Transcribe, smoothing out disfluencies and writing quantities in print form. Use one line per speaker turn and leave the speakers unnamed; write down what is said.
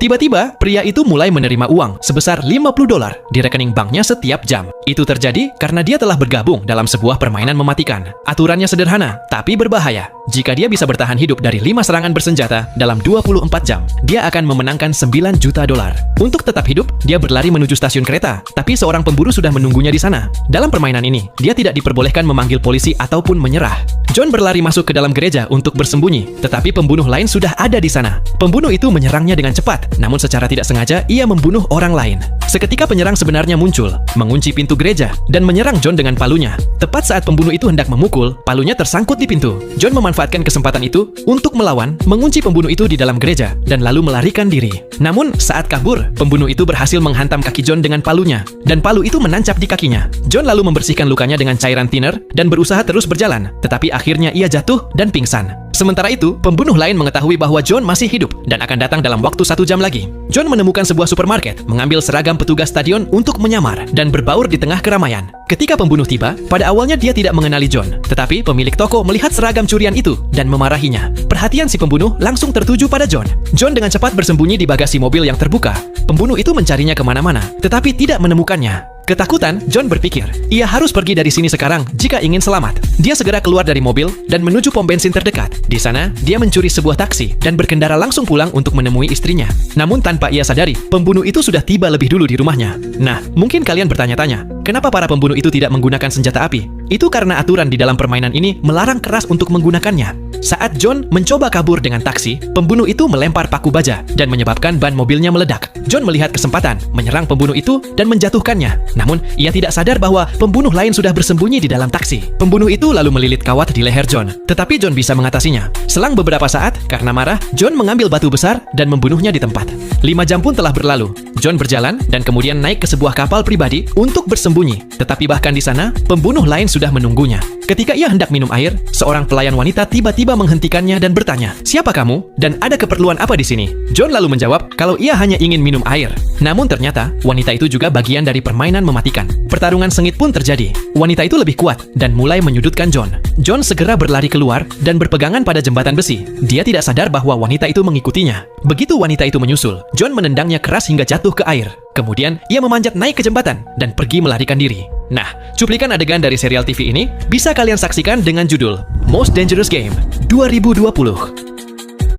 Tiba-tiba, pria itu mulai menerima uang sebesar $50 di rekening banknya setiap jam. Itu terjadi karena dia telah bergabung dalam sebuah permainan mematikan. Aturannya sederhana, tapi berbahaya. Jika dia bisa bertahan hidup dari 5 serangan bersenjata dalam 24 jam, dia akan memenangkan $9 juta. Untuk tetap hidup, dia berlari menuju stasiun kereta, tapi seorang pemburu sudah menunggunya di sana. Dalam permainan ini, dia tidak diperbolehkan memanggil polisi ataupun menyerah. John berlari masuk ke dalam gereja untuk bersembunyi, tetapi pembunuh lain sudah ada di sana. Pembunuh itu menyerangnya dengan cepat, namun secara tidak sengaja ia membunuh orang lain. Seketika penyerang sebenarnya muncul, mengunci pintu gereja, dan menyerang John dengan palunya. Tepat saat pembunuh itu hendak memukul, palunya tersangkut di pintu. John memanfaatkan kesempatan itu untuk melawan, mengunci pembunuh itu di dalam gereja, dan lalu melarikan diri. Namun, saat kabur, pembunuh itu berhasil menghantam kaki John dengan palunya, dan palu itu menancap di kakinya. John lalu membersihkan lukanya dengan cairan thinner, dan berusaha terus berjalan, tetapi akhirnya ia jatuh dan pingsan. Sementara itu, pembunuh lain mengetahui bahwa John masih hidup dan akan datang dalam waktu 1 jam lagi. John menemukan sebuah supermarket, mengambil seragam petugas stadion untuk menyamar, dan berbaur di tengah keramaian. Ketika pembunuh tiba, pada awalnya dia tidak mengenali John, tetapi pemilik toko melihat seragam curian itu dan memarahinya. Perhatian si pembunuh langsung tertuju pada John. John dengan cepat bersembunyi di bagasi mobil yang terbuka. Pembunuh itu mencarinya kemana-mana, tetapi tidak menemukannya. Ketakutan, John berpikir, ia harus pergi dari sini sekarang jika ingin selamat. Dia segera keluar dari mobil dan menuju pom bensin terdekat. Di sana, dia mencuri sebuah taksi dan berkendara langsung pulang untuk menemui istrinya. Namun tanpa ia sadari, pembunuh itu sudah tiba lebih dulu di rumahnya. Nah, mungkin kalian bertanya-tanya, kenapa para pembunuh itu tidak menggunakan senjata api? Itu karena aturan di dalam permainan ini melarang keras untuk menggunakannya. Saat John mencoba kabur dengan taksi, pembunuh itu melempar paku baja dan menyebabkan ban mobilnya meledak. John melihat kesempatan, menyerang pembunuh itu dan menjatuhkannya. Namun, ia tidak sadar bahwa pembunuh lain sudah bersembunyi di dalam taksi. Pembunuh itu lalu melilit kawat di leher John, tetapi John bisa mengatasinya. Selang beberapa saat, karena marah, John mengambil batu besar dan membunuhnya di tempat. 5 jam pun telah berlalu. John berjalan dan kemudian naik ke sebuah kapal pribadi untuk bersembunyi. Tetapi bahkan di sana, pembunuh lain sudah menunggunya. Ketika ia hendak minum air, seorang pelayan wanita tiba-tiba menghentikannya dan bertanya, "Siapa kamu? Dan ada keperluan apa di sini?" John lalu menjawab kalau ia hanya ingin minum air. Namun ternyata, wanita itu juga bagian dari permainan mematikan. Pertarungan sengit pun terjadi. Wanita itu lebih kuat dan mulai menyudutkan John. John segera berlari keluar dan berpegangan pada jembatan besi. Dia tidak sadar bahwa wanita itu mengikutinya. Begitu wanita itu menyusul, John menendangnya keras hingga jatuh ke air. Kemudian, ia memanjat naik ke jembatan dan pergi melarikan diri. Nah, cuplikan adegan dari serial TV ini bisa kalian saksikan dengan judul Most Dangerous Game 2020.